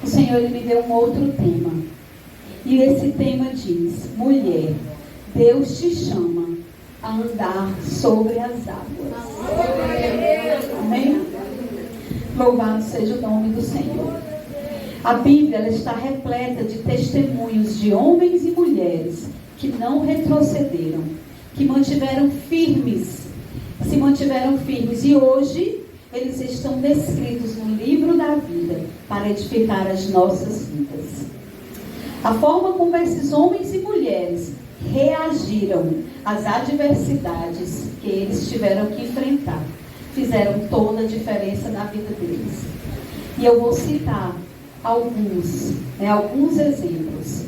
o Senhor ele me deu um outro tema. E esse tema diz: mulher, Deus te chama a andar sobre as águas. Amém? Louvado seja o nome do Senhor. A Bíblia ela está repleta de testemunhos de homens e mulheres que não retrocederam, que mantiveram firmes, se mantiveram firmes. E hoje eles estão descritos no livro da vida para edificar as nossas vidas. A forma como esses homens e mulheres reagiram às adversidades que eles tiveram que enfrentar fizeram toda a diferença na vida deles. E eu vou citar alguns exemplos.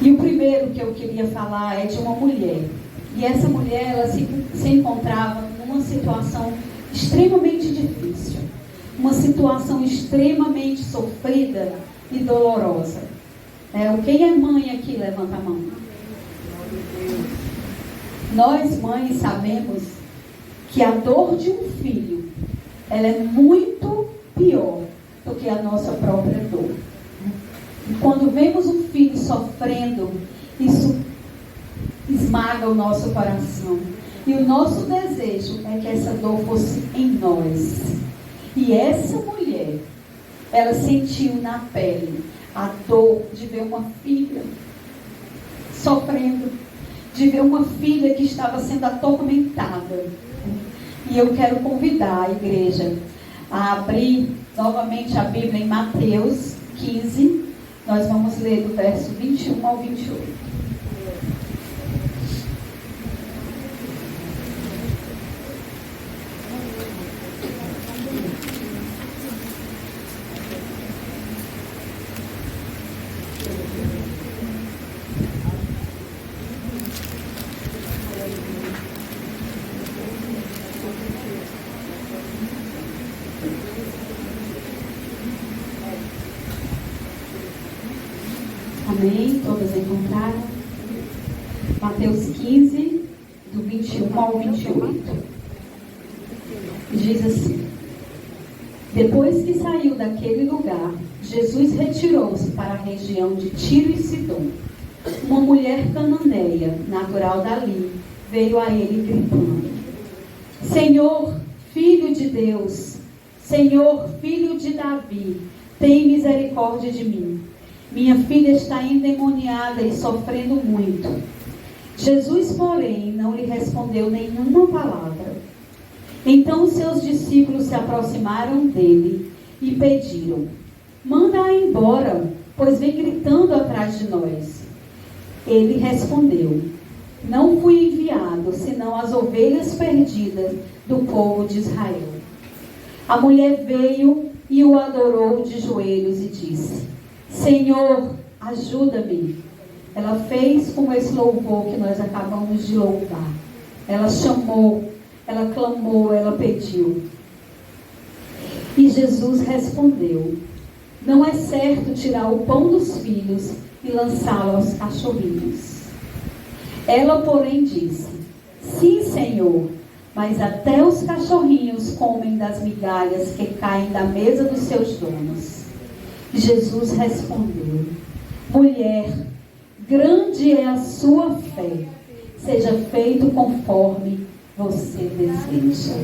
E o primeiro que eu queria falar é de uma mulher. E essa mulher, ela se encontrava numa situação extremamente difícil. Uma situação extremamente sofrida e dolorosa. Quem é mãe aqui? Levanta a mão. Nós, mães, sabemos que a dor de um filho, ela é muito pior do que a nossa própria dor. E quando vemos um filho sofrendo, isso esmaga o nosso coração. E o nosso desejo é que essa dor fosse em nós. E essa mulher, ela sentiu na pele a dor de ver uma filha sofrendo, de ver uma filha que estava sendo atormentada. E eu quero convidar a igreja a abrir novamente a Bíblia em Mateus 15. Nós vamos ler do verso 21 ao 28. Amém? Todas encontraram? Mateus 15, do 21 ao 28. Diz assim: depois que saiu daquele lugar, Jesus retirou-se para a região de Tiro e Sidom. Uma mulher cananeia, natural dali, veio a ele gritando: Senhor, Filho de Deus, Senhor, Filho de Davi, tem misericórdia de mim. Minha filha está endemoniada e sofrendo muito. Jesus, porém, não lhe respondeu nenhuma palavra. Então seus discípulos se aproximaram dele e pediram: manda-a embora, pois vem gritando atrás de nós. Ele respondeu: não fui enviado, senão as ovelhas perdidas do povo de Israel. A mulher veio e o adorou de joelhos e disse: Senhor, ajuda-me. Ela fez como esse louvor que nós acabamos de louvar. Ela chamou, ela clamou, ela pediu. E Jesus respondeu: não é certo tirar o pão dos filhos e lançá-lo aos cachorrinhos. Ela, porém, disse: sim, Senhor, mas até os cachorrinhos comem das migalhas que caem da mesa dos seus donos. Jesus respondeu: mulher, grande é a sua fé, seja feito conforme você deseja.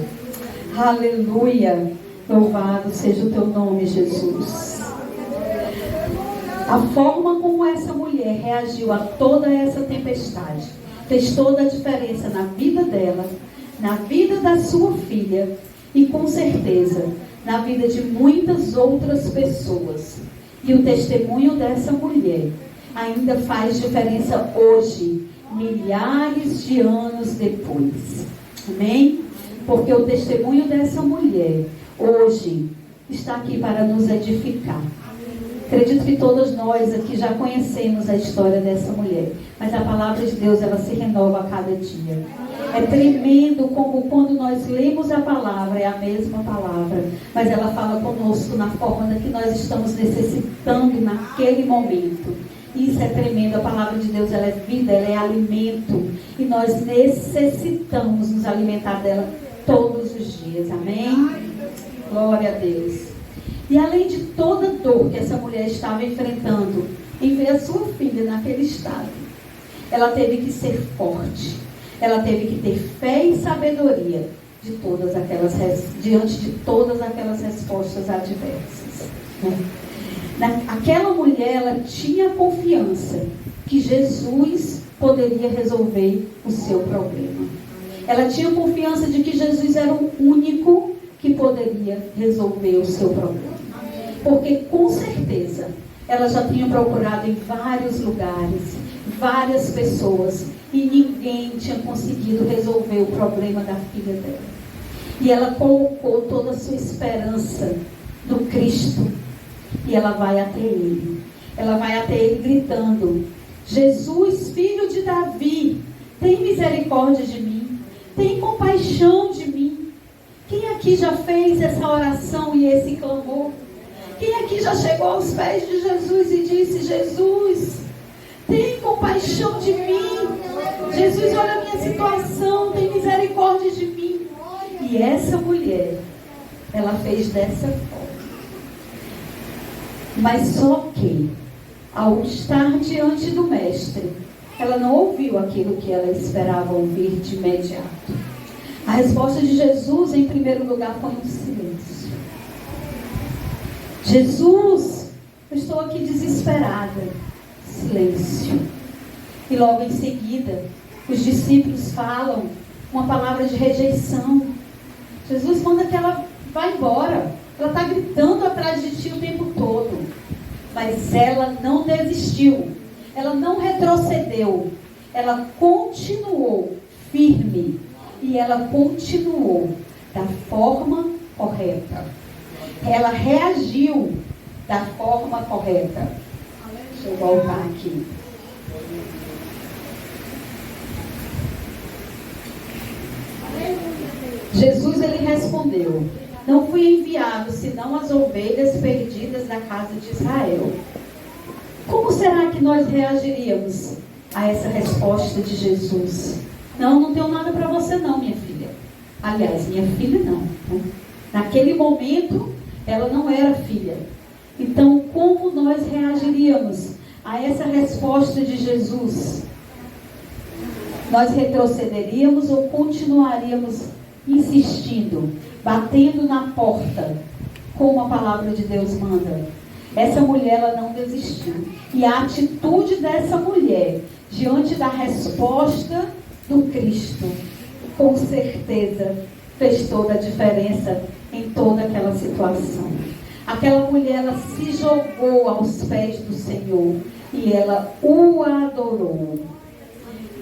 Aleluia, louvado seja o teu nome, Jesus. A forma como essa mulher reagiu a toda essa tempestade fez toda a diferença na vida dela, na vida da sua filha e, com certeza, na vida de muitas outras pessoas. E o testemunho dessa mulher ainda faz diferença hoje, milhares de anos depois. Amém? Porque o testemunho dessa mulher hoje está aqui para nos edificar. Acredito que todos nós aqui já conhecemos a história dessa mulher, mas a palavra de Deus, ela se renova a cada dia. É tremendo como quando nós lemos a palavra, é a mesma palavra, mas ela fala conosco na forma da que nós estamos necessitando naquele momento. Isso é tremendo. A palavra de Deus, ela é vida, ela é alimento, e nós necessitamos nos alimentar dela todos os dias. Amém? Glória a Deus. E além de toda dor que essa mulher estava enfrentando, em ver a sua filha naquele estado, ela teve que ser forte. Ela teve que ter fé e sabedoria diante de todas aquelas respostas adversas. Aquela mulher, ela tinha confiança que Jesus poderia resolver o seu problema. Ela tinha confiança de que Jesus era o único que poderia resolver o seu problema. Porque com certeza ela já tinha procurado em vários lugares, várias pessoas, e ninguém tinha conseguido resolver o problema da filha dela. E ela colocou toda a sua esperança no Cristo. E ela vai até ele. Ela vai até ele gritando: Jesus, filho de Davi, tem misericórdia de mim. Tem compaixão de mim. Quem aqui já fez essa oração e esse clamor? Quem aqui já chegou aos pés de Jesus e disse: Jesus, tem compaixão de mim. Jesus, olha a minha situação, tem misericórdia de mim. E essa mulher, ela fez dessa forma. Mas só que, ao estar diante do mestre, ela não ouviu aquilo que ela esperava ouvir de imediato. A resposta de Jesus, em primeiro lugar, foi um silêncio. Jesus, eu estou aqui desesperada. Silêncio. E logo em seguida, os discípulos falam uma palavra de rejeição. Jesus manda que ela vá embora. Ela está gritando atrás de ti o tempo todo. Mas ela não desistiu. Ela não retrocedeu. Ela continuou firme. E ela continuou da forma correta. Ela reagiu da forma correta. Deixa eu voltar aqui. Jesus, ele respondeu: não fui enviado senão as ovelhas perdidas da casa de Israel. Como será que nós reagiríamos a essa resposta de Jesus? Não tenho nada para você não, minha filha. Aliás, minha filha não. Naquele momento, ela não era filha. Então, como nós reagiríamos a essa resposta de Jesus? Nós retrocederíamos ou continuaríamos insistindo, batendo na porta, como a palavra de Deus manda? Essa mulher, ela não desistiu. E a atitude dessa mulher, diante da resposta do Cristo, com certeza, fez toda a diferença em toda aquela situação. Aquela mulher, ela se jogou aos pés do Senhor e ela o adorou.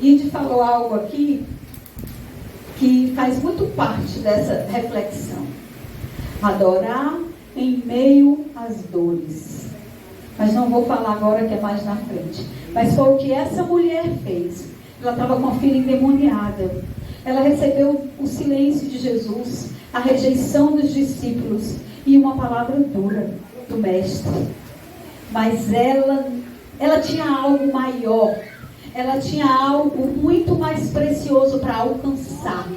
Guide falou algo aqui que faz muito parte dessa reflexão. Adorar em meio às dores. Mas não vou falar agora, que é mais na frente. Mas foi o que essa mulher fez. Ela estava com a filha endemoniada. Ela recebeu o silêncio de Jesus, a rejeição dos discípulos e uma palavra dura do mestre. Mas ela tinha algo maior. Ela tinha algo muito mais precioso para alcançar.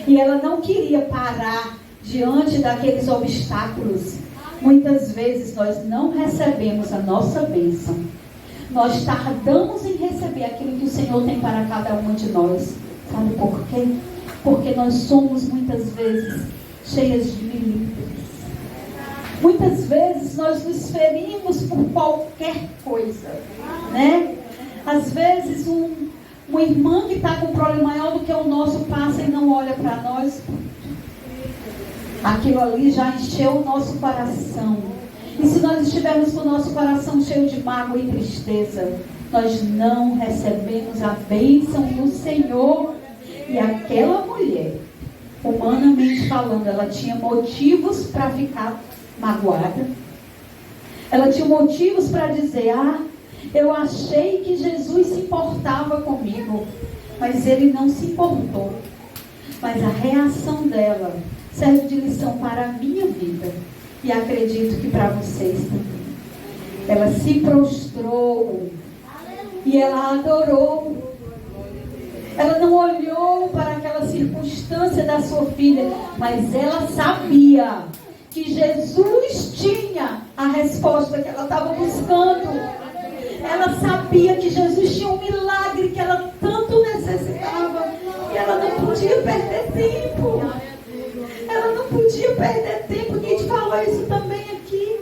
E ela não queria parar diante daqueles obstáculos. Muitas vezes nós não recebemos a nossa bênção. Nós tardamos em receber aquilo que o Senhor tem para cada uma de nós. Sabe por quê? Porque nós somos muitas vezes cheias de milímetros. Muitas vezes nós nos ferimos por qualquer coisa, né? Às vezes uma irmã que está com um problema maior do que o nosso passa e não olha para nós. Aquilo ali já encheu o nosso coração. E se nós estivermos com o nosso coração cheio de mágoa e tristeza, nós não recebemos a bênção do Senhor. E aquela mulher, humanamente falando, ela tinha motivos para ficar magoada. Ela tinha motivos para dizer: eu achei que Jesus se importava comigo, mas ele não se importou. Mas a reação dela serve de lição para a minha vida, e acredito que para vocês também. Ela se prostrou e ela adorou. Ela não olhou para aquela circunstância da sua filha, mas ela sabia que Jesus tinha a resposta que ela estava buscando. Ela sabia que Jesus tinha um milagre que ela tanto necessitava. E ela não podia perder tempo. Ela não podia perder tempo. Nietzsche falou isso também aqui.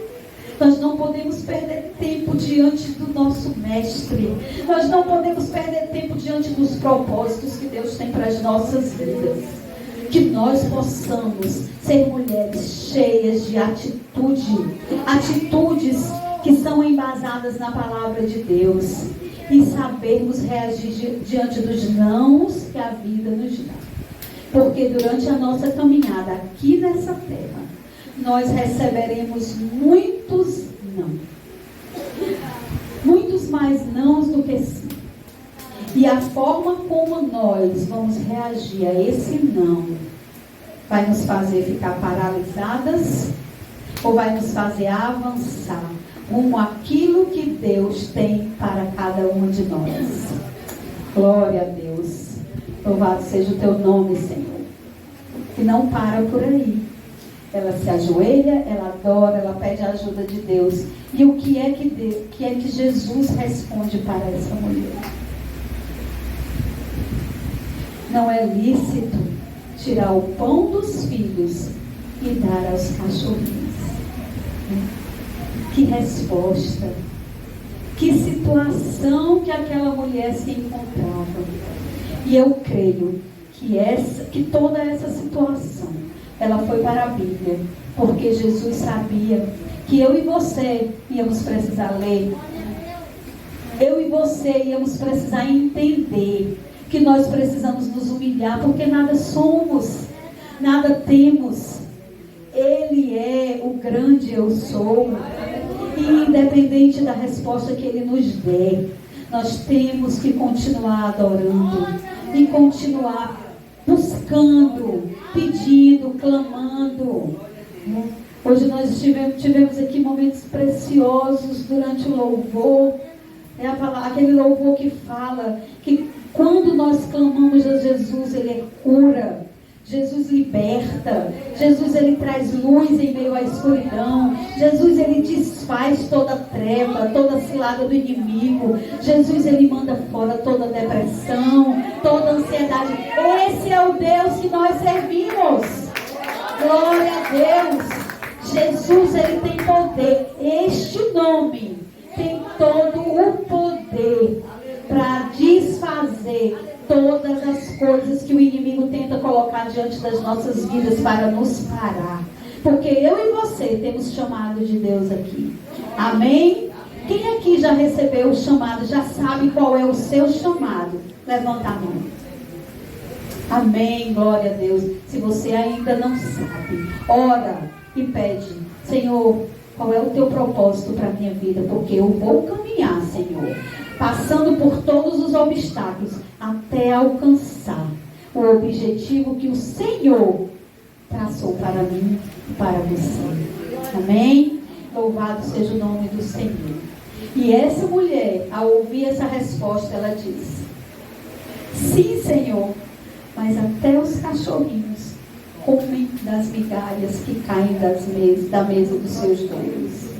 Nós não podemos perder tempo diante do nosso mestre. Nós não podemos perder tempo diante dos propósitos que Deus tem para as nossas vidas. Que nós possamos ser mulheres cheias de atitude. Atitudes que são embasadas na palavra de Deus. E sabermos reagir diante dos nãos que a vida nos dá. Porque durante a nossa caminhada aqui nessa terra, nós receberemos muitos não. Muitos mais nãos do que sim. E a forma como nós vamos reagir a esse não vai nos fazer ficar paralisadas ou vai nos fazer avançar rumo àquilo que Deus tem para cada uma de nós. Glória a Deus. Louvado seja o teu nome, Senhor. Que não para por aí. Ela se ajoelha, ela adora, ela pede a ajuda de Deus. E o que é que Jesus responde para essa mulher? Não é lícito tirar o pão dos filhos e dar aos cachorrinhos. Que resposta! Que situação que aquela mulher se encontrava. E eu creio que toda essa situação ela foi para a Bíblia, porque Jesus sabia que eu e você íamos precisar ler, eu e você íamos precisar entender que nós precisamos nos humilhar, porque nada somos, nada temos. Ele é o grande eu sou, e independente da resposta que Ele nos der, nós temos que continuar adorando e continuar buscando, pedindo, clamando. Hoje nós tivemos aqui momentos preciosos durante o louvor. Aquele louvor que fala que quando nós clamamos a Jesus, Ele cura, Jesus liberta, Jesus Ele traz luz em meio à escuridão, Jesus Ele desfaz toda treva, toda cilada do inimigo, Jesus Ele manda fora toda depressão, toda ansiedade. Esse é o Deus que nós servimos. Glória a Deus. Jesus Ele tem poder. Este nome tem todo o poder para desfazer todas as coisas que o inimigo tenta colocar diante das nossas vidas para nos parar. Porque eu e você temos chamado de Deus aqui. Amém? Quem aqui já recebeu o chamado, já sabe qual é o seu chamado? Levanta a mão. Amém, glória a Deus. Se você ainda não sabe, ora e pede: Senhor, qual é o teu propósito para a minha vida? Porque eu vou caminhar, Senhor, passando por todos os obstáculos, até alcançar o objetivo que o Senhor traçou para mim e para você. Amém? Louvado seja o nome do Senhor. E essa mulher, ao ouvir essa resposta, ela disse: sim, Senhor, mas até os cachorrinhos comem das migalhas que caem da mesa dos seus donos.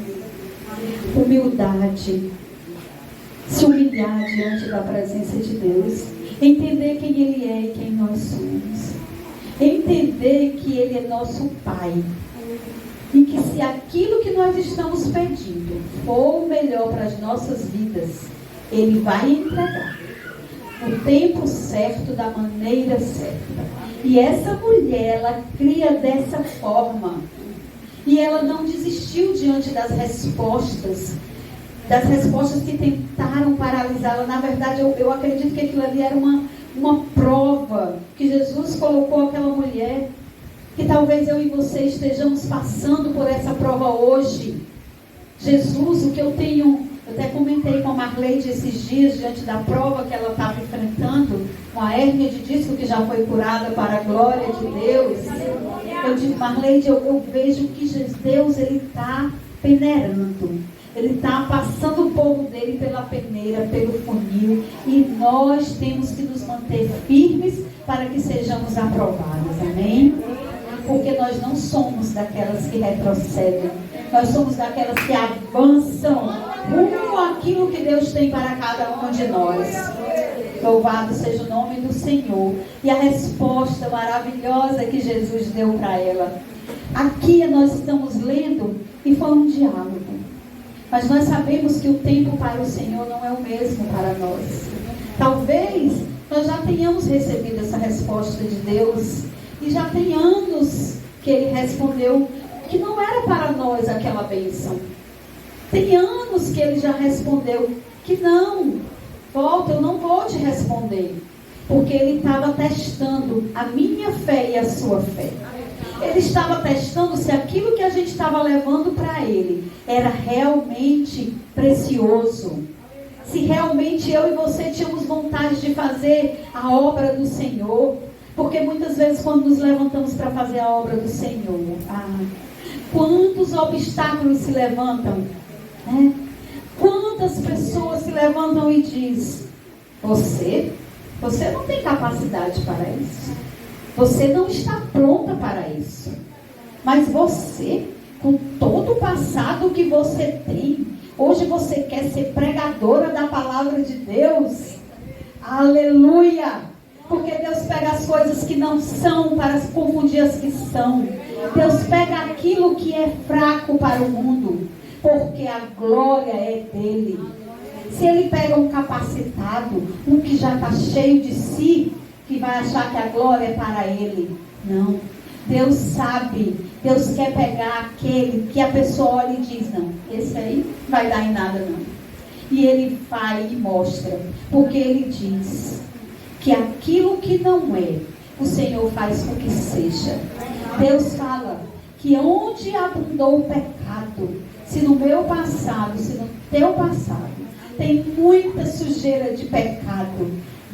Humildade. Se humilhar diante da presença de Deus, entender quem Ele é e quem nós somos, entender que Ele é nosso Pai, e que se aquilo que nós estamos pedindo for o melhor para as nossas vidas, Ele vai entregar no tempo certo, da maneira certa. E essa mulher, ela cria dessa forma, e ela não desistiu diante das respostas que tentaram paralisá-la. Na verdade, eu acredito que aquilo ali era uma prova que Jesus colocou àquela mulher, que talvez eu e você estejamos passando por essa prova hoje. Jesus, o que eu até comentei com a Marleide esses dias, diante da prova que ela estava enfrentando, com a hérnia de disco que já foi curada para a glória de Deus. Eu digo: Marleide, eu vejo que Deus, Ele está peneirando. Ele está passando o povo dele pela peneira, pelo funil, e nós temos que nos manter firmes para que sejamos aprovados. Amém? porque nós não somos daquelas que retrocedem. Nós somos daquelas que avançam rumo àquilo que Deus tem para cada uma de nós. Louvado seja o nome do Senhor. E a resposta maravilhosa que Jesus deu para ela. Aqui nós estamos lendo e foi um diálogo. Mas nós sabemos que o tempo para o Senhor não é o mesmo para nós. Talvez nós já tenhamos recebido essa resposta de Deus. E já tem anos que Ele respondeu que não era para nós aquela bênção. Tem anos que Ele já respondeu que não. Volta, eu não vou te responder. Porque Ele estava testando a minha fé e a sua fé. Ele estava testando se aquilo que a gente estava levando para Ele era realmente precioso. Se realmente eu e você tínhamos vontade de fazer a obra do Senhor. Porque muitas vezes quando nos levantamos para fazer a obra do Senhor, quantos obstáculos se levantam, né? Quantas pessoas se levantam e dizem: você não tem capacidade para isso. Você não está pronta para isso. Mas você, com todo o passado que você tem, hoje você quer ser pregadora da palavra de Deus. Aleluia! Porque Deus pega as coisas que não são para confundir as que são. Deus pega aquilo que é fraco para o mundo, porque a glória é dele. Se Ele pega um capacitado, um que já está cheio de si, que vai achar que a glória é para Ele. Não. Deus sabe. Deus quer pegar aquele que a pessoa olha e diz: não, esse aí não vai dar em nada não. E Ele vai e mostra. Porque Ele diz que aquilo que não é, o Senhor faz com que seja. Deus fala que onde abundou o pecado, se no meu passado, se no teu passado, tem muita sujeira de pecado,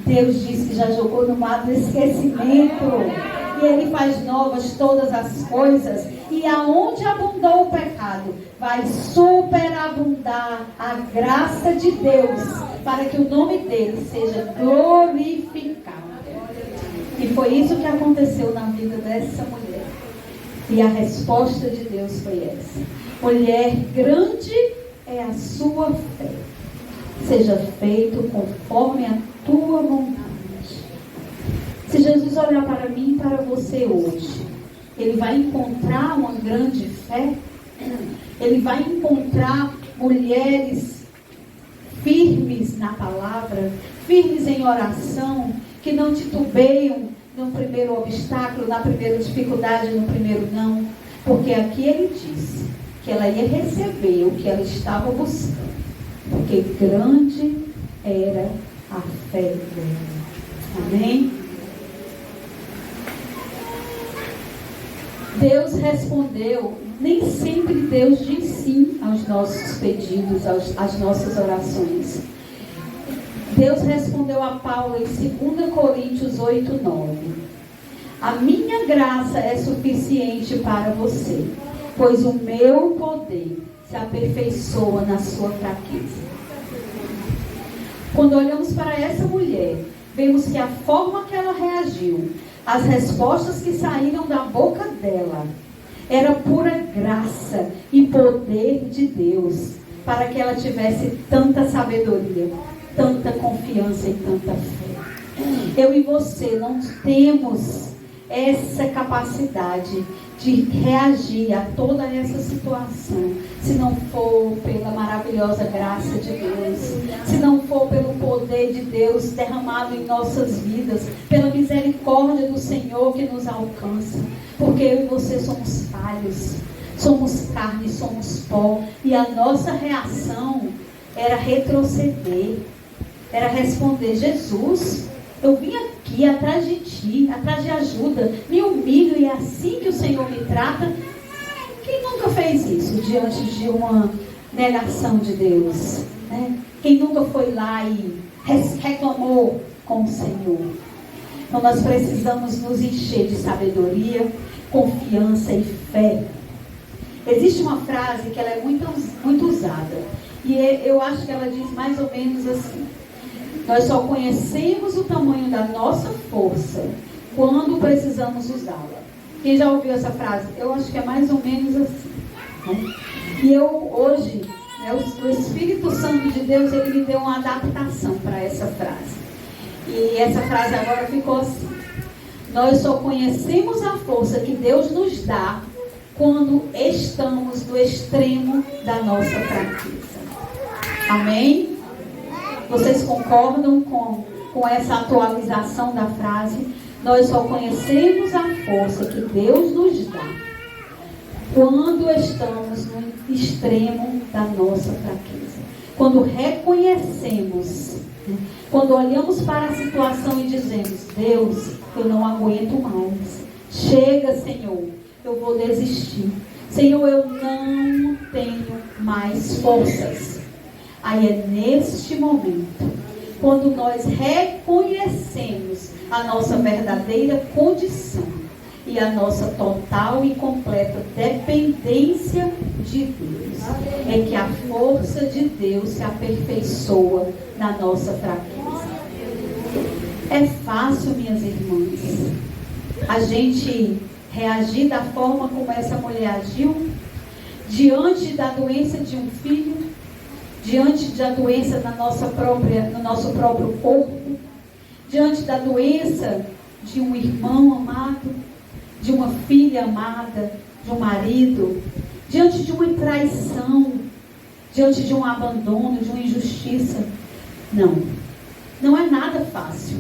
Deus diz que já jogou no mar do esquecimento. E Ele faz novas todas as coisas. E aonde abundou o pecado, vai superabundar a graça de Deus, para que o nome dele seja glorificado. E foi isso que aconteceu na vida dessa mulher. E a resposta de Deus foi essa: mulher, grande é a sua fé. Seja feito conforme a tua vontade. Se Jesus olhar para mim e para você hoje, Ele vai encontrar uma grande fé? Ele vai encontrar mulheres firmes na palavra, firmes em oração, que não titubeiam no primeiro obstáculo, na primeira dificuldade, no primeiro não? Porque aqui Ele disse que ela ia receber o que ela estava buscando, porque grande era a fé dela. Amém? Deus respondeu. Nem sempre Deus diz sim aos nossos pedidos, às nossas orações. Deus respondeu a Paulo em 2 Coríntios 8:9. A minha graça é suficiente para você, pois o meu poder se aperfeiçoa na sua fraqueza. Quando olhamos para essa mulher, vemos que a forma que ela reagiu, as respostas que saíram da boca dela, era pura graça e poder de Deus, para que ela tivesse tanta sabedoria, tanta confiança e tanta fé. Eu e você não temos essa capacidade de reagir a toda essa situação, se não for pela maravilhosa graça de Deus, se não for pelo poder de Deus derramado em nossas vidas, pela misericórdia do Senhor que nos alcança. Porque eu e você somos falhos, somos carne, somos pó, e a nossa reação era retroceder, era responder: Jesus, eu vim aqui atrás de ti, atrás de ajuda, me humilho e é assim que o Senhor me trata. Quem nunca fez isso diante de uma negação de Deus, né? Quem nunca foi lá e reclamou com o Senhor? Então nós precisamos nos encher de sabedoria, confiança e fé. Existe uma frase que ela é muito usada, e eu acho que ela diz mais ou menos assim: nós só conhecemos o tamanho da nossa força quando precisamos usá-la. Quem já ouviu essa frase? Eu acho que é mais ou menos assim, né? E eu hoje, né, o Espírito Santo de Deus, ele me deu uma adaptação para essa frase. E essa frase agora ficou assim: nós só conhecemos a força que Deus nos dá quando estamos no extremo da nossa fraqueza. Amém? Vocês concordam com essa atualização da frase? Nós só conhecemos a força que Deus nos dá quando estamos no extremo da nossa fraqueza. Quando reconhecemos, né? Quando olhamos para a situação e dizemos: Deus, eu não aguento mais. Chega, Senhor, eu vou desistir. Senhor, eu não tenho mais forças. Aí é neste momento, quando nós reconhecemos a nossa verdadeira condição e a nossa total e completa dependência de Deus, é que a força de Deus se aperfeiçoa na nossa fraqueza. É fácil, minhas irmãs, a gente reagir da forma como essa mulher agiu, diante da doença de um filho, diante da doença no nosso próprio corpo, diante da doença de um irmão amado, de uma filha amada, de um marido, diante de uma traição, diante de um abandono, de uma injustiça. Não é nada fácil,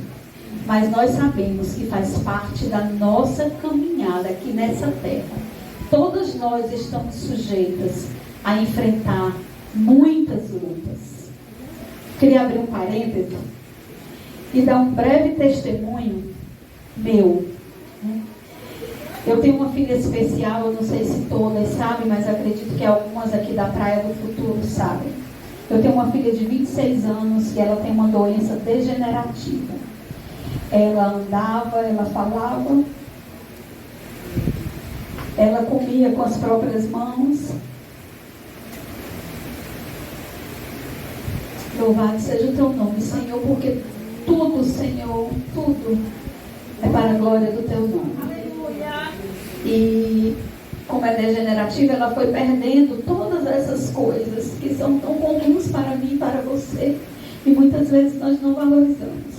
mas nós sabemos que faz parte da nossa caminhada aqui nessa terra. Todas nós estamos sujeitas a enfrentar muitas lutas. Queria abrir um parênteses e dar um breve testemunho meu, né? Eu tenho uma filha especial, eu não sei se todas sabem, mas acredito que algumas aqui da Praia do Futuro sabem. Eu tenho uma filha de 26 anos e ela tem uma doença degenerativa. Ela andava, ela falava, ela comia com as próprias mãos. Louvado seja o teu nome, Senhor, porque tudo, Senhor, tudo é para a glória do teu nome. E como é degenerativa, ela foi perdendo todas essas coisas que são tão comuns para mim e para você, e muitas vezes nós não valorizamos.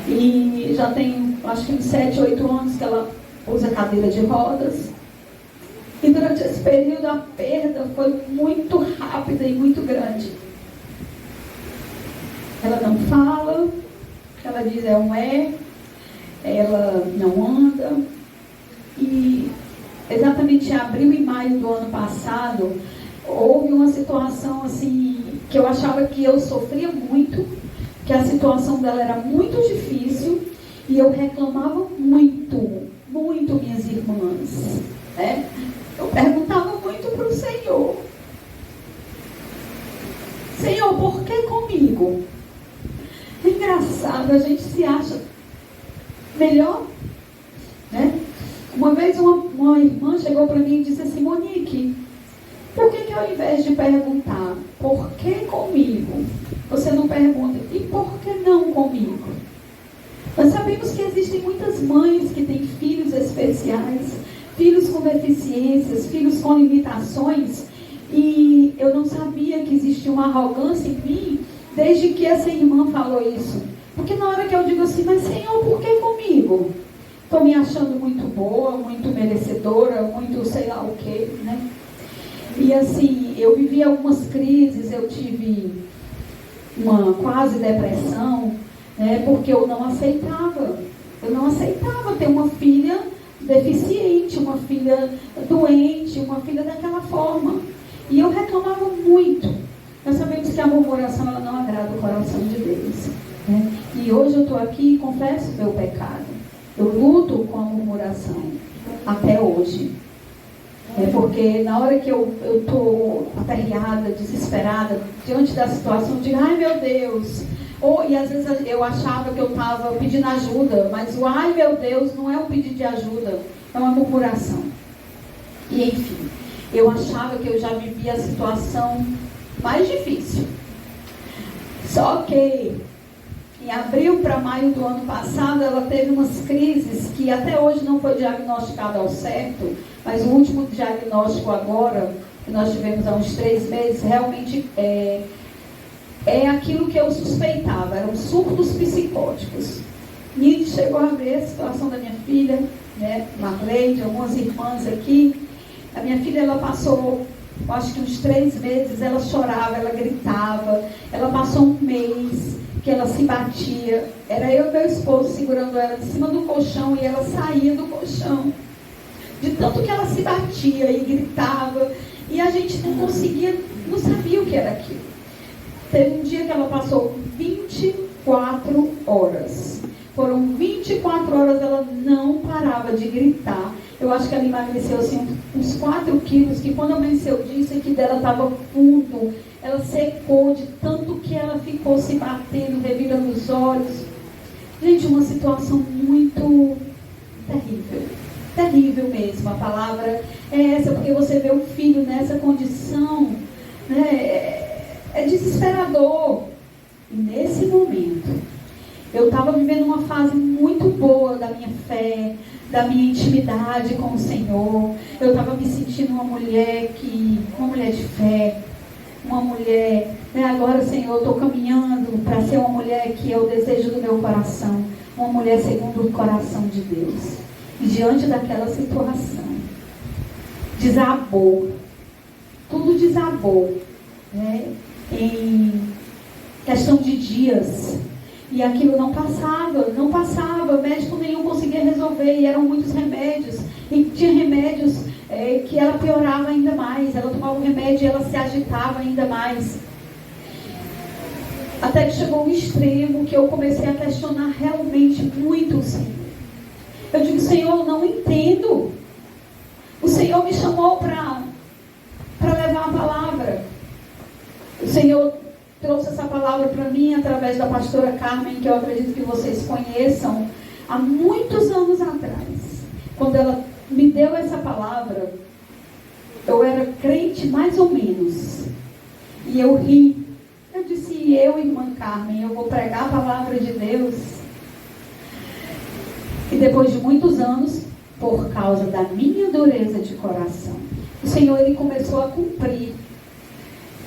E já tem, acho que uns 7, 8 anos que ela usa cadeira de rodas. E durante esse período a perda foi muito rápida e muito grande. Ela não fala, ela diz é um é, ela não anda. E exatamente em abril e maio do ano passado, houve uma situação assim, que eu achava que eu sofria muito, que a situação dela era muito difícil, e eu reclamava muito, muito, minhas irmãs, né? Eu perguntava muito para o Senhor: Senhor, por que comigo? É engraçado, a gente se acha melhor, né? Uma vez uma irmã chegou para mim e disse assim: Monique, por que ao invés de perguntar por que comigo, você não pergunta e por que não comigo? Nós sabemos que existem muitas mães que têm filhos especiais, filhos com deficiências, filhos com limitações, e eu não sabia que existia uma arrogância em mim desde que essa irmã falou isso. Porque na hora que eu digo assim: mas Senhor, por que comigo? Estou me achando muito boa, muito merecedora, muito sei lá o que, né? E assim, eu vivi algumas crises, eu tive uma quase depressão, né? Porque eu não aceitava ter uma filha deficiente, uma filha doente, uma filha daquela forma. E eu reclamava muito. Nós sabemos que a murmuração ela não agrada o coração de Deus, né? E hoje eu estou aqui e confesso o meu pecado. Eu luto com a murmuração até hoje. Porque na hora que eu estou aperreada, desesperada, diante da situação, eu digo: ai meu Deus. E às vezes eu achava que eu estava pedindo ajuda, mas o ai meu Deus não é um pedido de ajuda, é uma murmuração. E enfim, eu achava que eu já vivia a situação mais difícil. Só que Em abril para maio do ano passado, ela teve umas crises que até hoje não foi diagnosticado ao certo, mas o último diagnóstico agora, que nós tivemos há uns 3 meses, realmente é aquilo que eu suspeitava, eram surtos psicóticos. E chegou a ver a situação da minha filha, né, Marlene, algumas irmãs aqui. A minha filha, ela passou, acho que uns 3 meses, ela chorava, ela gritava, ela passou um mês que ela se batia. Era eu e meu esposo segurando ela em cima do colchão e ela saía do colchão. De tanto que ela se batia e gritava, e a gente não conseguia, não sabia o que era aquilo. Teve um dia que ela passou 24 horas. Foram 24 horas, ela não parava de gritar. Eu acho que ela emagreceu assim, uns 4 quilos, que quando amanheceu o dia, isso aqui dela estava fundo. Ela secou de tanto que ela ficou se batendo, revirando os olhos. Gente, uma situação muito terrível. Terrível mesmo. A palavra é essa, porque você vê o filho nessa condição, né? É desesperador. E nesse momento, eu estava vivendo uma fase muito boa da minha fé, da minha intimidade com o Senhor. Eu estava me sentindo uma mulher de fé, uma mulher, né? Agora, Senhor, eu estou caminhando para ser uma mulher que é o desejo do meu coração, uma mulher segundo o coração de Deus. E diante daquela situação, desabou, tudo desabou, né? Em questão de dias, e aquilo não passava, médico nenhum conseguia resolver, e eram muitos remédios, e tinha remédios que ela piorava ainda mais, ela tomava um remédio e ela se agitava ainda mais, até que chegou um extremo que eu comecei a questionar realmente muito o Senhor. Eu digo: Senhor, eu não entendo, o Senhor me chamou para levar a palavra, o Senhor trouxe essa palavra para mim através da pastora Carmen, que eu acredito que vocês conheçam, há muitos anos atrás. Quando ela me deu essa palavra, eu era crente mais ou menos, e eu ri. Eu disse: irmã Carmen, eu vou pregar a palavra de Deus. E depois de muitos anos, por causa da minha dureza de coração, o Senhor, Ele começou a cumprir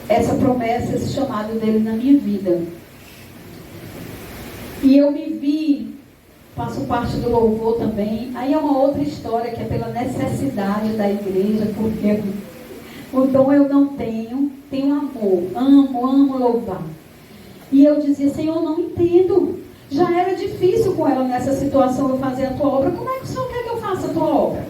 essa promessa, esse chamado dele na minha vida. E eu me vi, faço parte do louvor também. Aí é uma outra história, que é pela necessidade da igreja, porque o dom eu não tenho amor, amo louvar. E eu dizia: Senhor, eu não entendo. Já era difícil com ela nessa situação eu fazer a tua obra. Como é que o Senhor quer que eu faça a tua obra?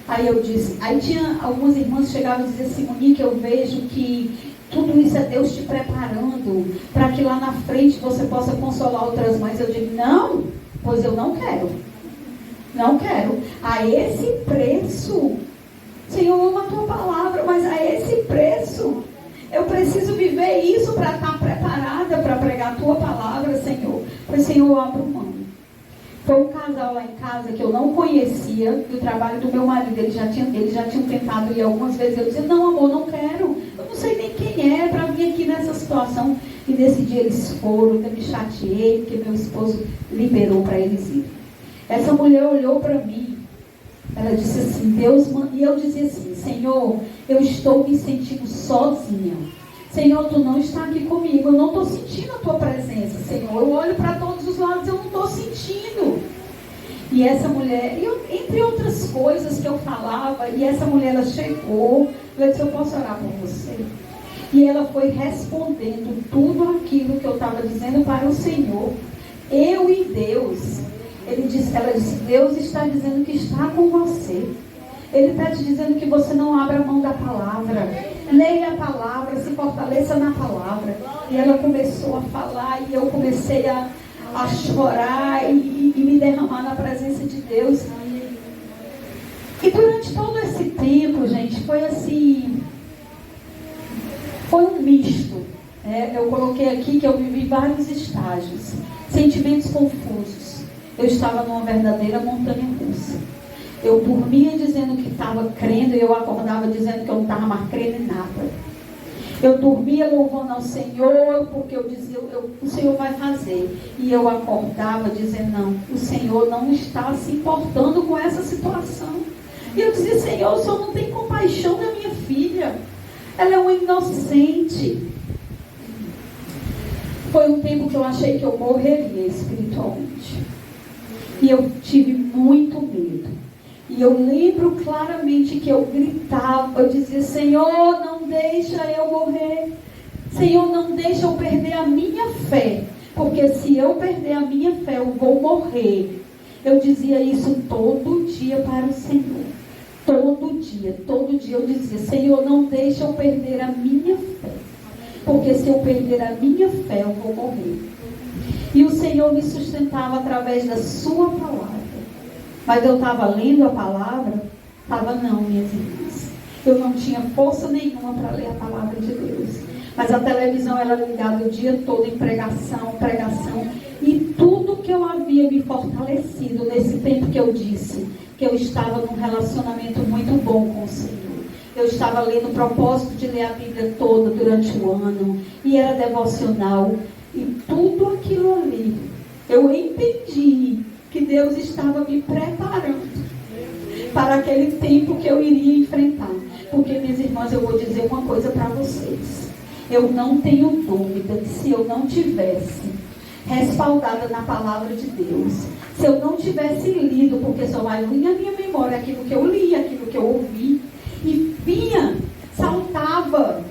Aí eu disse, aí tinha algumas irmãs que chegavam e diziam assim: Monique, eu vejo que tudo isso é Deus te preparando para que lá na frente você possa consolar outras mães. Eu digo: não, pois eu não quero. Não quero. A esse preço, Senhor, eu amo a tua palavra, mas a esse preço, eu preciso viver isso para estar preparada para pregar a tua palavra, Senhor. Pois, Senhor, eu abro mão. Foi um casal lá em casa que eu não conhecia, e o trabalho do meu marido, eles já tinham tentado ir algumas vezes. Eu dizia: não, amor, não quero, eu não sei nem quem é para vir aqui nessa situação. E nesse dia eles foram, eu me chateei, porque meu esposo liberou para eles irem. Essa mulher olhou para mim, ela disse assim: Deus, e eu dizia assim: Senhor, eu estou me sentindo sozinha. Senhor, tu não está aqui comigo, eu não estou sentindo a tua presença, Senhor. Eu olho para todos os lados, eu não estou sentindo. E essa mulher, entre outras coisas que eu falava, e essa mulher, ela chegou, ela disse: eu posso orar por você? E ela foi respondendo tudo aquilo que eu estava dizendo para o Senhor. Eu e Deus. Ela disse: Deus está dizendo que está com você. Ele está te dizendo que você não abra a mão da palavra. Leia a palavra, se fortaleça na palavra. E ela começou a falar, e eu comecei a chorar e me derramar na presença de Deus. E durante todo esse tempo, gente, foi assim, foi um misto. Eu coloquei aqui que eu vivi vários estágios, sentimentos confusos. Eu estava numa verdadeira montanha-russa. Eu dormia dizendo que estava crendo, e eu acordava dizendo que eu não estava mais crendo em nada. Eu dormia louvando ao Senhor, porque eu dizia, o Senhor vai fazer. E eu acordava dizendo, não, o Senhor não está se importando com essa situação. E eu dizia, Senhor, o Senhor não tem compaixão da minha filha. Ela é uma inocente. Foi um tempo que eu achei que eu morreria espiritualmente. E eu tive muito medo. E eu lembro claramente que eu gritava, eu dizia, Senhor, não deixa eu morrer. Senhor, não deixa eu perder a minha fé. Porque se eu perder a minha fé, eu vou morrer. Eu dizia isso todo dia para o Senhor. Todo dia eu dizia, Senhor, não deixa eu perder a minha fé. Porque se eu perder a minha fé, eu vou morrer. E o Senhor me sustentava através da sua palavra. Mas eu estava lendo a palavra? Estava não, minhas irmãs. Eu não tinha força nenhuma para ler a palavra de Deus. Mas a televisão era ligada o dia todo em pregação. E tudo que eu havia me fortalecido nesse tempo que eu disse que eu estava num relacionamento muito bom com o Senhor. Eu estava lendo o propósito de ler a Bíblia toda durante o ano. E era devocional. E tudo aquilo ali, eu entendi que Deus estava me preparando para aquele tempo que eu iria enfrentar. Porque, minhas irmãs, eu vou dizer uma coisa para vocês. Eu não tenho dúvida que se eu não tivesse respaldada na palavra de Deus, se eu não tivesse lido, porque só vai vir a minha memória aquilo que eu li, aquilo que eu ouvi, e vinha, saltava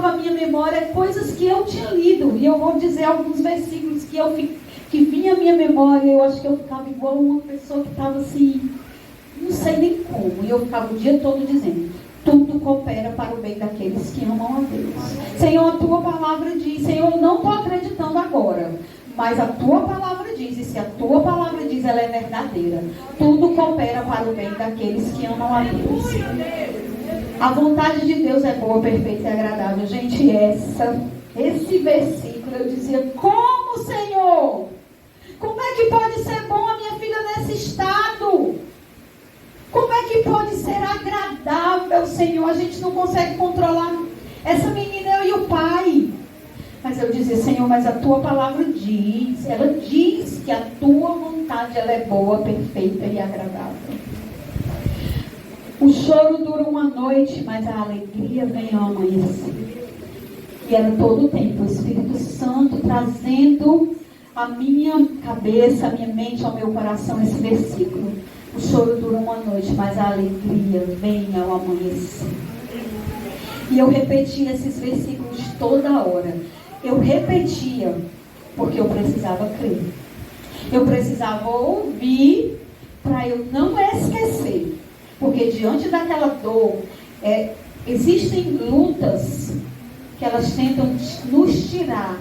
a minha memória coisas que eu tinha lido. E eu vou dizer alguns versículos que vinha a minha memória. Eu acho que eu ficava igual uma pessoa que estava assim, não sei nem como. E eu ficava o dia todo dizendo, tudo coopera para o bem daqueles que amam a Deus. Senhor, a tua palavra diz. Senhor, eu não estou acreditando agora, mas a tua palavra diz. E se a tua palavra diz, ela é verdadeira. Tudo coopera para o bem daqueles que amam a Deus. A vontade de Deus é boa, perfeita e agradável. Gente, esse versículo eu dizia, como, Senhor? Como é que pode ser bom a minha filha nesse estado? Como é que pode ser agradável, Senhor? A gente não consegue controlar essa menina, eu e o pai. Mas eu dizia, Senhor, mas a tua palavra diz, ela diz que a tua vontade ela é boa, perfeita e agradável. O choro dura uma noite, mas a alegria vem ao amanhecer. E era todo o tempo o Espírito Santo trazendo à minha cabeça, à minha mente, ao meu coração esse versículo. O choro dura uma noite, mas a alegria vem ao amanhecer. E eu repetia esses versículos toda hora. Eu repetia porque eu precisava crer. Eu precisava ouvir para eu não esquecer. Porque diante daquela dor, existem lutas que elas tentam nos tirar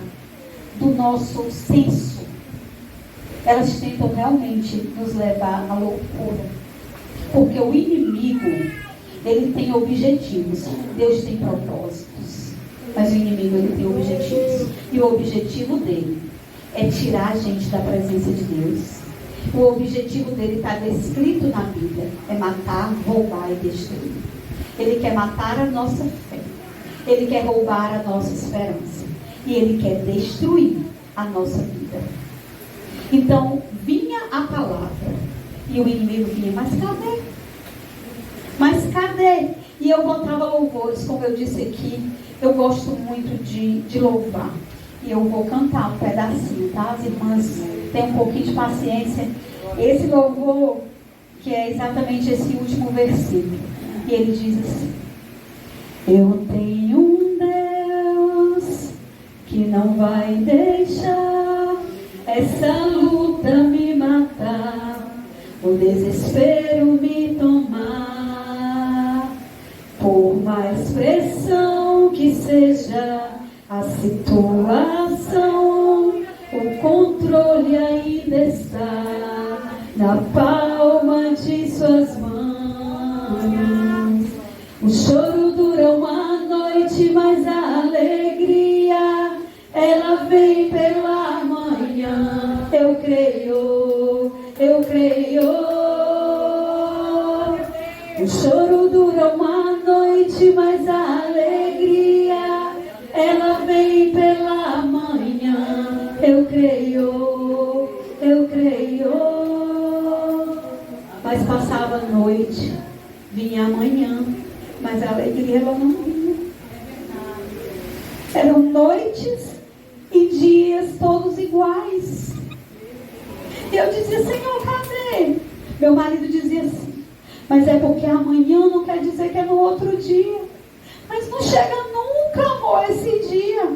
do nosso senso. Elas tentam realmente nos levar à loucura. Porque o inimigo, ele tem objetivos. Deus tem propósitos. Mas o inimigo, ele tem objetivos. E o objetivo dele é tirar a gente da presença de Deus. O objetivo dele está descrito na Bíblia. É matar, roubar e destruir. Ele quer matar a nossa fé. Ele quer roubar a nossa esperança. E ele quer destruir a nossa vida. Então, vinha a palavra. E o inimigo vinha, mas cadê? Mas cadê? E eu cantava louvores, como eu disse aqui. Eu gosto muito de louvar. E eu vou cantar um pedacinho, tá? As irmãs tenham um pouquinho de paciência. Esse louvor, que é exatamente esse último versículo. E ele diz assim: eu tenho um Deus que não vai deixar essa luta me matar, o desespero me tomar. Por mais pressão que seja a situação, o controle ainda está na palma de suas mãos. O choro dura uma noite, mas a alegria, ela vem pela manhã. Eu creio, eu creio. O choro dura uma noite, mas a alegria, ela vem pela manhã. Eu creio, eu creio. Mas passava a noite, vinha amanhã, mas a alegria ela não vinha. Eram noites e dias todos iguais. E eu dizia, Senhor, cadê? Meu marido dizia assim, mas é porque amanhã não quer dizer que é no outro dia. Mas não chega nunca, amor, esse dia.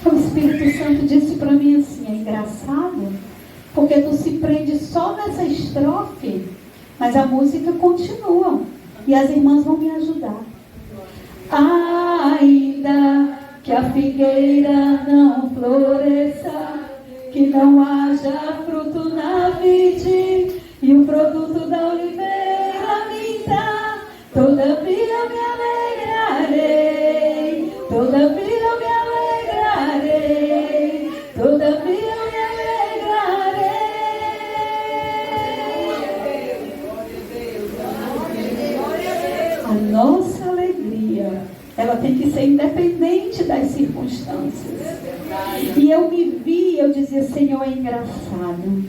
O Espírito Santo disse para mim assim, é engraçado, porque tu se prende só nessa estrofe, mas a música continua. E as irmãs vão me ajudar. Ainda que a figueira não floresça, que não haja fruto na vide, e o produto da oliveira minta, todavia me alegrarei, todavia me alegrarei, todavia me alegrarei. A nossa alegria, ela tem que ser independente das circunstâncias. E eu me vi, eu dizia, Senhor, é engraçado.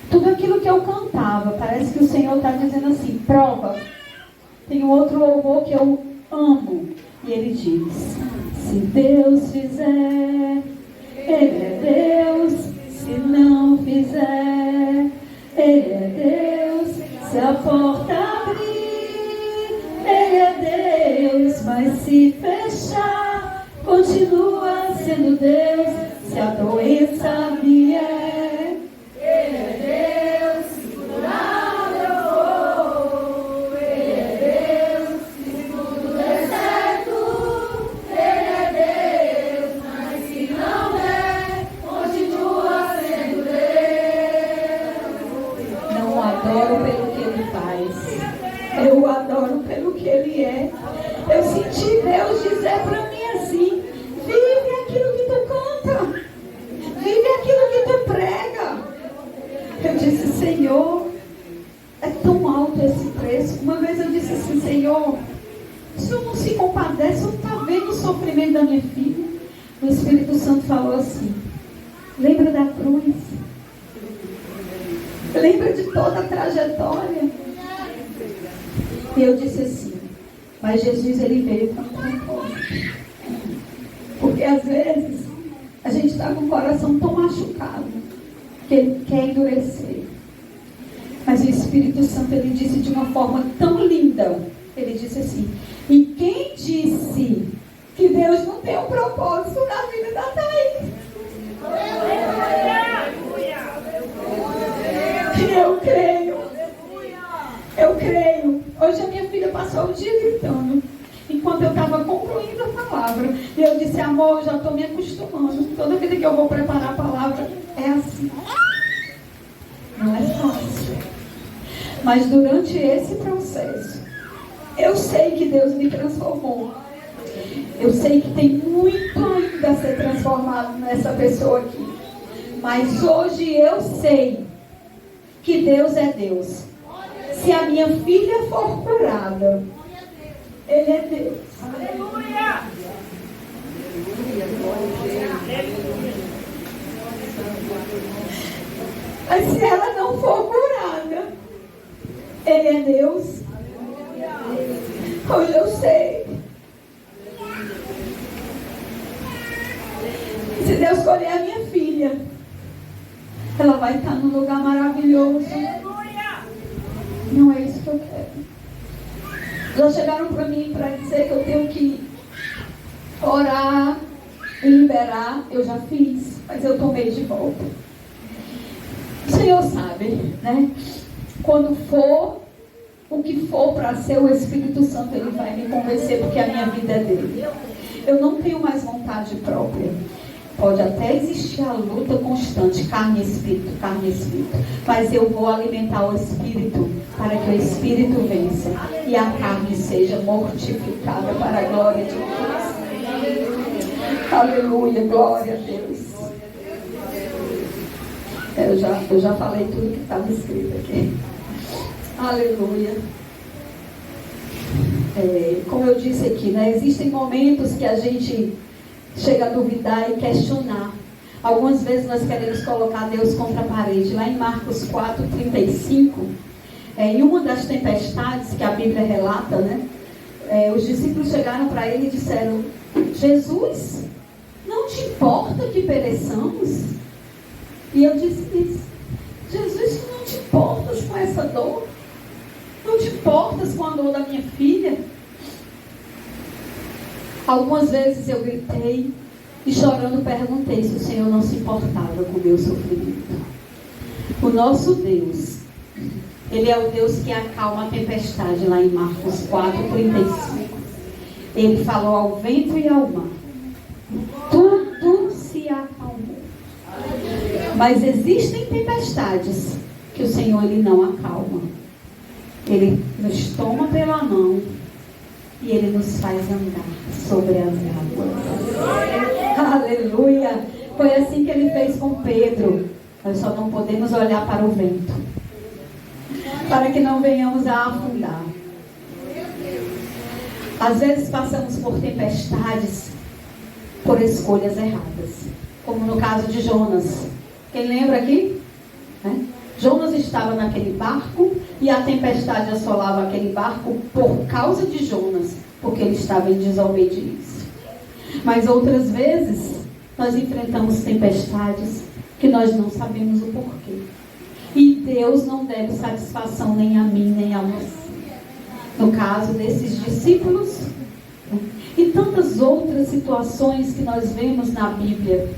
Tudo aquilo que eu cantava, parece que o Senhor está dizendo assim, prova. Tem um outro louvor que eu amo. E ele diz, se Deus fizer, Ele é Deus. Se não fizer, Ele é Deus. Se a porta abrir, Ele é Deus. Mas se fechar, continua sendo Deus. Se a doença vier, Ele é Deus. Se curar eu vou, Ele é Deus. Se tudo der certo, Ele é Deus. Mas se não der, continua sendo Deus. Não o adoro pelo que Ele faz, eu o adoro pelo que Ele é. Eu senti Deus dizer para mim assim, vive aquilo que tu canta, vive aquilo que tu prega. Eu disse, Senhor, é tão alto esse preço. Uma vez eu disse assim, Senhor, o Senhor não se compadece, o Senhor está vendo o sofrimento da minha filha? O Espírito Santo falou assim, lembra da cruz? Lembra de toda a trajetória? E eu disse assim, mas Jesus, Ele veio para um propósito. Porque às vezes a gente está com o coração tão machucado que Ele quer endurecer. Mas o Espírito Santo, Ele disse de uma forma tão linda. Ele disse assim, e quem disse que Deus não tem um propósito na vida da Thaís? Eu creio. Eu creio. Hoje a minha filha passou o dia gritando, enquanto eu estava concluindo a palavra. E eu disse, amor, eu já estou me acostumando. Toda vida que eu vou preparar a palavra, é assim. Não é fácil. Mas durante esse processo, eu sei que Deus me transformou. Eu sei que tem muito ainda a ser transformado nessa pessoa aqui. Mas hoje eu sei que Deus é Deus. Se a minha filha for curada, Ele é Deus. Aleluia! Mas se ela não for curada, Ele é Deus. Hoje eu sei. Se Deus escolher a minha filha, ela vai estar num lugar maravilhoso. Não é isso que eu quero. Já chegaram para mim para dizer que eu tenho que orar e liberar. Eu já fiz, mas eu tomei de volta. O Senhor sabe, né? Quando for o que for para ser o Espírito Santo, Ele vai me convencer, porque a minha vida é dele. Eu não tenho mais vontade própria. Pode até existir a luta constante, carne e espírito, mas eu vou alimentar o espírito para que o espírito vença e a carne seja mortificada para a glória de Deus. Aleluia, glória a Deus. Eu já falei tudo que estava escrito aqui. Aleluia. Como eu disse aqui, né, existem momentos que a gente chega a duvidar e questionar. Algumas vezes nós queremos colocar Deus contra a parede. Lá em Marcos 4:35, em uma das tempestades que a Bíblia relata, né? Os discípulos chegaram para ele e disseram: Jesus, não te importa que pereçamos? E eu disse: Jesus, tu não te importas com essa dor? Não te importas com a dor da minha filha? Algumas vezes eu gritei e chorando perguntei se o Senhor não se importava com o meu sofrimento. O nosso Deus, Ele é o Deus que acalma a tempestade, lá em Marcos 4:35. Ele falou ao vento e ao mar. Tudo se acalmou. Mas existem tempestades que o Senhor Ele não acalma. Ele nos toma pela mão e Ele nos faz andar sobre as águas. Aleluia! Foi assim que Ele fez com Pedro. Nós só não podemos olhar para o vento, para que não venhamos a afundar. Às vezes passamos por tempestades por escolhas erradas, como no caso de Jonas. Quem lembra aqui? Jonas estava naquele barco e a tempestade assolava aquele barco por causa de Jonas, porque ele estava em desobediência. Mas outras vezes nós enfrentamos tempestades que nós não sabemos o porquê. E Deus não deve satisfação nem a mim, nem a você. No caso desses discípulos, e tantas outras situações que nós vemos na Bíblia.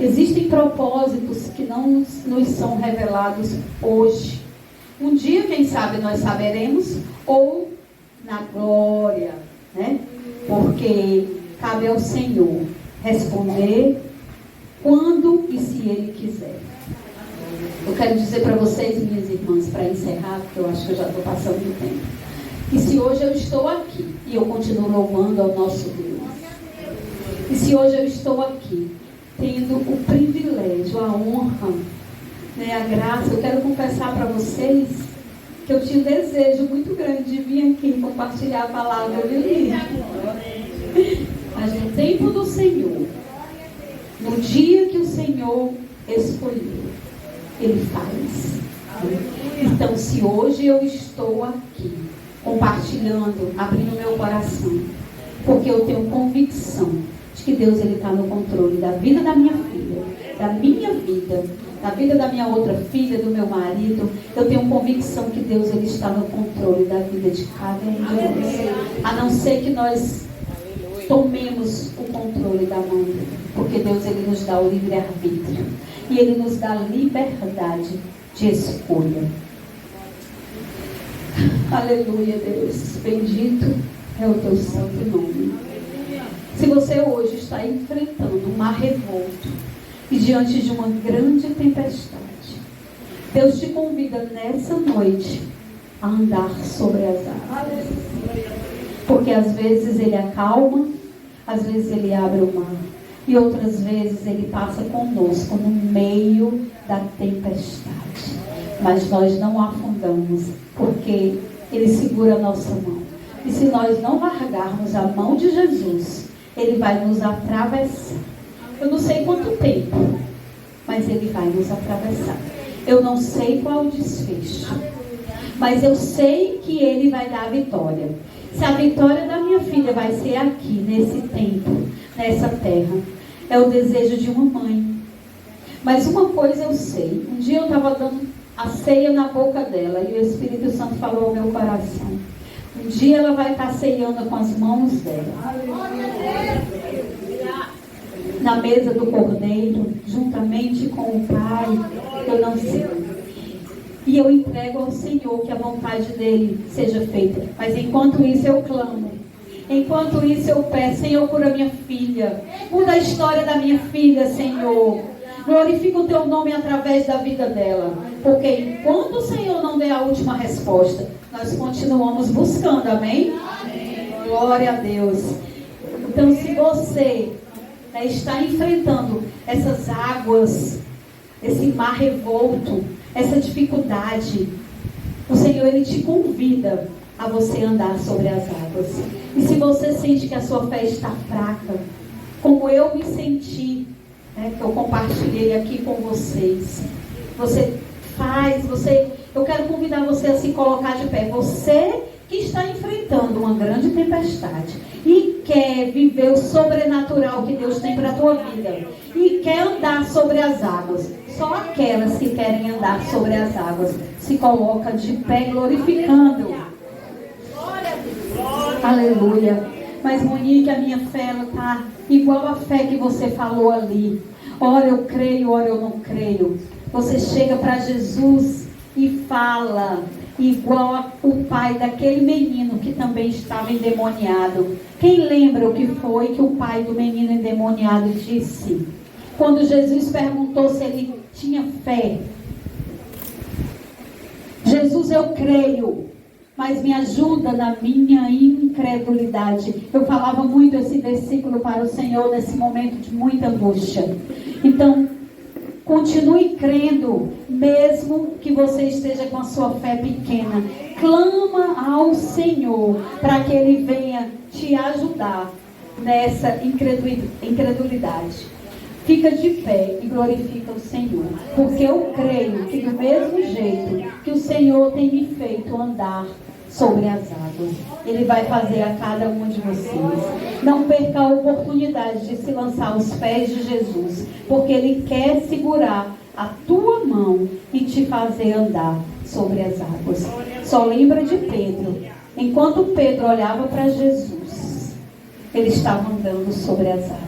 Existem propósitos que não nos são revelados hoje. Um dia, quem sabe, nós saberemos, ou na glória, né? Porque cabe ao Senhor responder quando e se Ele quiser. Eu quero dizer para vocês, minhas irmãs, para encerrar, porque eu acho que eu já estou passando do tempo. E se hoje eu estou aqui e eu continuo louvando ao nosso Deus, e se hoje eu estou aqui tendo o privilégio, a honra, né, a graça, eu quero confessar para vocês que eu tinha um desejo muito grande de vir aqui compartilhar a palavra de Deus. Mas no tempo do Senhor, no dia que o Senhor escolheu, Ele faz. Então, se hoje eu estou aqui compartilhando, abrindo meu coração, porque eu tenho convicção de que Deus Ele está no controle da vida da minha filha, da minha vida, da vida da minha outra filha, do meu marido. Eu tenho convicção que Deus Ele está no controle da vida de cada um de nós, a não ser que nós tomemos o controle da mão dele, porque Deus Ele nos dá o livre-arbítrio e Ele nos dá a liberdade de escolha. Aleluia, Deus, bendito é o teu santo nome. Se você hoje está enfrentando um mar revolto e diante de uma grande tempestade, Deus te convida nessa noite a andar sobre as águas. Porque às vezes Ele acalma, às vezes Ele abre o mar, e outras vezes Ele passa conosco no meio da tempestade. Mas nós não afundamos, porque Ele segura a nossa mão. E se nós não largarmos a mão de Jesus, Ele vai nos atravessar. Eu não sei quanto tempo, mas Ele vai nos atravessar. Eu não sei qual o desfecho, mas eu sei que Ele vai dar a vitória. Se a vitória da minha filha vai ser aqui, nesse tempo, nessa terra, é o desejo de uma mãe. Mas uma coisa eu sei. Um dia eu estava dando a ceia na boca dela e o Espírito Santo falou ao meu coração: um dia ela vai estar ceando com as mãos dela, na mesa do Cordeiro, juntamente com o Pai. Eu não sei. E eu entrego ao Senhor que a vontade dele seja feita. Mas enquanto isso eu clamo. Enquanto isso eu peço: Senhor, cura minha filha. Muda a história da minha filha, Senhor. Glorifica o teu nome através da vida dela. Porque enquanto o Senhor não der a última resposta, nós continuamos buscando, amém? Amém. Glória a Deus. Então, se você está enfrentando essas águas, esse mar revolto, essa dificuldade, o Senhor Ele te convida a você andar sobre as águas. E se você sente que a sua fé está fraca, como eu me senti, né, que eu compartilhei aqui com vocês. Eu quero convidar você a se colocar de pé. Você que está enfrentando uma grande tempestade e quer viver o sobrenatural que Deus tem para a tua vida e quer andar sobre as águas. Só aquelas que querem andar sobre as águas se coloca de pé glorificando. Aleluia. Mas Monique, a minha fé está igual a fé que você falou ali. Ora eu creio, ora eu não creio. Você chega para Jesus e fala igual o pai daquele menino que também estava endemoniado. Quem lembra o que foi que o pai do menino endemoniado disse? Quando Jesus perguntou se ele tinha fé. Jesus, eu creio, mas me ajuda na minha incredulidade. Eu falava muito esse versículo para o Senhor nesse momento de muita angústia. Então, continue crendo, mesmo que você esteja com a sua fé pequena. Clama ao Senhor para que Ele venha te ajudar nessa incredulidade. Fica de pé e glorifica o Senhor, porque eu creio que do mesmo jeito que o Senhor tem me feito andar sobre as águas, Ele vai fazer a cada um de vocês. Não perca a oportunidade de se lançar aos pés de Jesus, porque Ele quer segurar a tua mão e te fazer andar sobre as águas. Só lembra de Pedro. Enquanto Pedro olhava para Jesus, ele estava andando sobre as águas.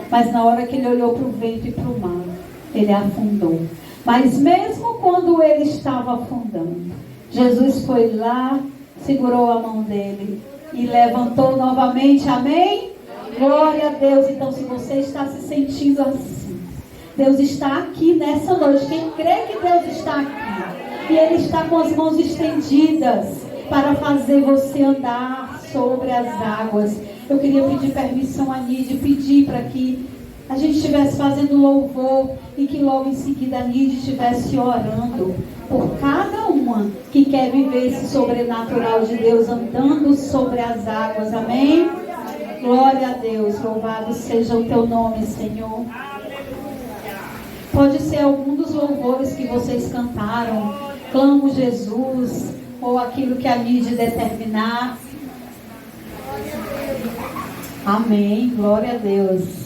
Mas na hora que ele olhou para o vento e para o mar, ele afundou. Mas mesmo quando ele estava afundando, Jesus foi lá, segurou a mão dele e levantou novamente. Amém? Glória a Deus. Então, se você está se sentindo assim, Deus está aqui nessa noite. Quem crê que Deus está aqui e Ele está com as mãos estendidas para fazer você andar sobre as águas. Eu queria pedir permissão a Nídia, pedir para que a gente estivesse fazendo louvor e que logo em seguida a Nídia estivesse orando por cada uma que quer viver esse sobrenatural de Deus andando sobre as águas. Amém? Glória a Deus. Louvado seja o teu nome, Senhor. Pode ser algum dos louvores que vocês cantaram. Clamo Jesus, ou aquilo que a Nídia determinar. Amém. Glória a Deus.